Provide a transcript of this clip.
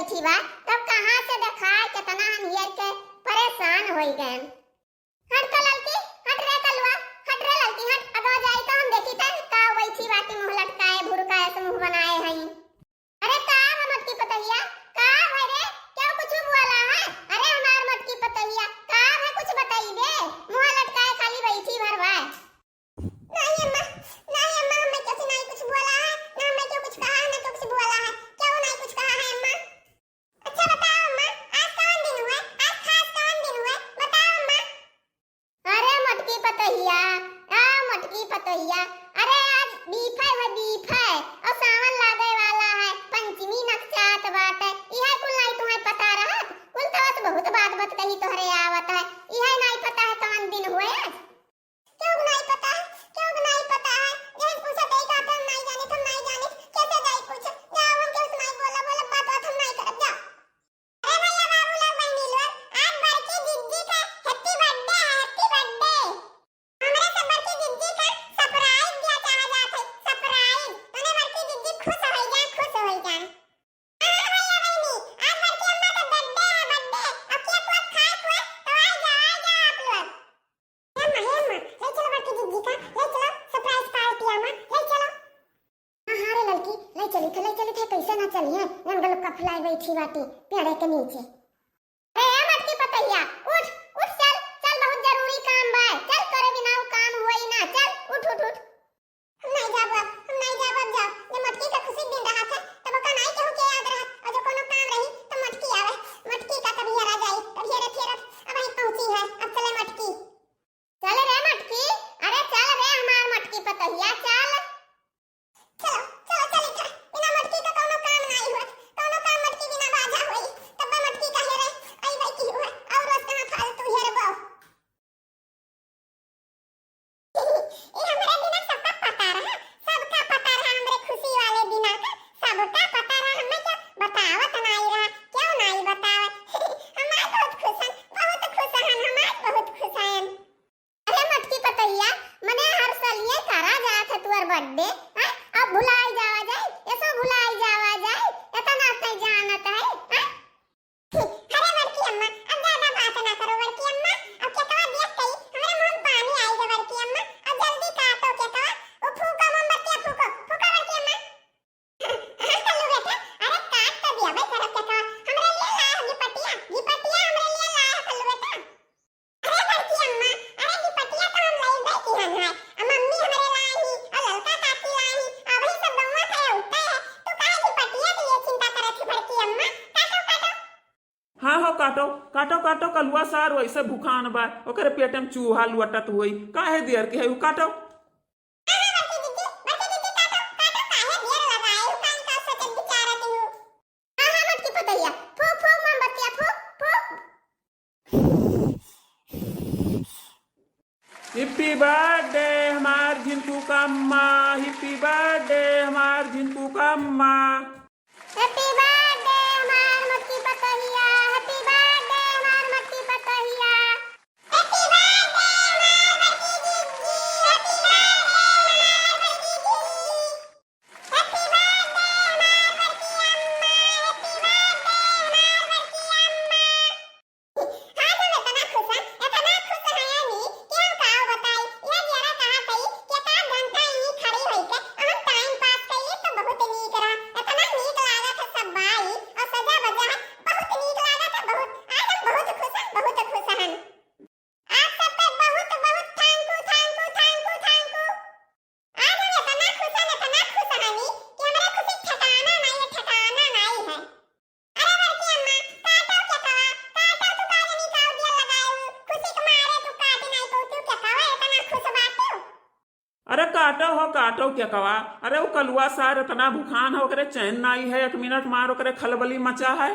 बैठी बा तब कहां से देखाए कितना हम हियर के परेशान होई गए। हट तो लड़की, हट रे कलवा, हट रे लड़की, हट। अगवा जाई तो हम देखी त का बैठी बाटी मुंह लटकाए भुरकाए से मुंह बनाए हई। अरे का है मटकी पतहिया, का है रे, क्या कुछ बोला है? अरे हमार मटकी पतहिया का है, कुछ बताई दे, मुंह लटकाए खाली बैठी भरवा। नहीं अम्मा, नहीं अम्मा, मैं कैसे नहीं कुछ बोला है, ना मैं क्यों कुछ कहा है, ना तो कुछ बोला है, क्यों नहीं कुछ कहा है अम्मा? अच्छा बताओ अम्मा, आज कौन दिन हुआ, आज खास कौन दिन हुआ, बताओ अम्मा। अरे मटकी पतहिया, मटकी पतहिया, अरे आज बीफ है बीफ है और सावन लागे वाला है, पंचमी नक्षात बात है, यह कुल नहीं तुम्हें पता रहत, कुल तो बहुत बात कही तोहरे आवत है, यह नहीं पता है कौन दिन हुए आज? क्यों नहीं पता है, क्यों नहीं पता है, यही पूछा कहीं का तुम नहीं जाने, तुम नहीं जाने, कैसे जाई पूछ, जाओ हम क्यों नहीं बोला बात हम नहीं करब, जाओ। अरे भैया बाबू लोग बहनी लोग, आज बड़की जिज्जी का हैप्पी बर्थडे है, हैप्पी बर्थडे। हमरे से बड़की जिज्जी का सरप्राइज दिया चाहा जात है, सरप्राइज, तने बड़की जिज्जी खुश हो जा, खुश हो जा। हां भैया बहनी, आज बड़की अम्मा का बर्थडे है, बर्थडे, अब क्या कुछ खास हुआ तो आ जा आप लोग। अम्मा ले चलो बड़की जिज्जी का, ले चलो सरप्राइज पार्टी अम्मा, ले चलो। हां रे लड़की, ले चली थे कैसे ना चलिए, रंगल का फुलाई बैठी बाटी पेड़े के नीचे। अरे मटकी पतैया, उठ उठ, चल चल, बहुत जरूरी काम बा, चल करे बिना वो काम हुई ना, चल उठ उठ उठ। हम नहीं जाब अब, हम नहीं जाब अब, जाओ, ये मटकी का खुशी दिन रहा था तब का नहीं केहू के याद रहत, और जो कोनो काम रही तो मटकी आवे, मटकी का कभी हरा जाई, कभी हरे फिरत, अब ही पहुंची है, अब चले मटकी। चल रे मटकी, अरे चल रे हमार मटकी पतैया, चल चलो चलो चल इधर, बिना मटकी का कोनो काम नहीं होत, कोनो काम मटकी बिना बाजा होई, तब मटकी का हेरे आई भाई की हुआ, और रोज कहां फालतू हेरे बो। ये हमरे बिना सबका पता रहा, सबका पता रहा, हमरे खुशी वाले बिना का सबका पता रहा, हमें क्या बतावत नहीं रहा, क्यों नहीं बतावत। हमार बहुत खुश हन, हमार बहुत खुश हन। अरे मटकी पतैया, मने हर साल ये करा जात है तुअर बर्थडे, हां अब भुलाई जावा जाए, ऐसा भुलाई जावा जाए, इतना नहीं जानत है, हां? अरे बड़की अम्मा, अब ज्यादा बात ना करो बड़की अम्मा, अब क्या कहा देख कहीं हमारे मुंह में पानी आई है बड़की अम्मा, अब जल्दी काटो क्या कहा, वो फूको मोमबत्ती फूको, फूको बड़की अम्मा। हां कल्लू बेटा, अरे काट तो दिया भाई, करब क्या कहा, हमरे लिए लाया है गिपटिया, गिपटिया हमरे लिए लाया है कल्लू बेटा। अरे बड़की अम्मा, अरे गिपटिया तो हम लाई भाई की हन है, मम्मी हमरे लाई ही, और लड़का काकी लाई ही, अब ही सब बउवा खाए उठता है, तू काहे गिपटिया की ये चिंता करत है बड़की अम्मा, काटो काटो। हाँ हो काटो काटो काटो, कलुआ सार वैसे भूखान बा, ओकरे पेट में चूहा लुअटत हुई, काहे देर के है उ काटो। हिप्पी बर्थडे हमार झिनकू का अम्मा, हिप्पी बर्थडे हमार झिनकू का अम्मा। हैप्पी बर्थडे हमार मटकी पतहिया, हैप्पी बर्थडे हमार मटकी पतहिया, हैप्पी बर्थडे हमार मटकी जिज्जी, हैप्पी बर्थडे हमार मटकी जिज्जी, हैप्पी बर्थडे हमार मटकी अम्मा, हैप्पी बर्थडे हमार मटकी अम्मा। हां तो इतना खुश है यानी कि हम का बताई, ये जरा कहा कही कि का घंटा ही खड़ी होई के हम टाइम पास कइए तो बहुत नीक रहा, इतना नीक लागत है सब भाई, और सजा बजा है बहुत नीक लागत है, बहुत आज हम बहुत खुश हैं, बहुत खुश हैं। आप सब पे बहुत बहुत thank you thank you thank you thank you. आज हम इतना खुश हैं कि हमारे खुशी ठिकाना नहीं है, ठिकाना नहीं है। अरे बड़की अम्मा, काटो क्या कहा, काटो तू काहे नहीं काट दिया लगाए, खुशी के मारे तू काटे नहीं पहुंचू क्या कहा, इतना खुश बात हो। अरे काटो क्या कवा, अरे वो कलुआ सार इतना भूखान है, ओकरे चैन नहीं है, एक मिनट मार ओकरे खलबली मचा है।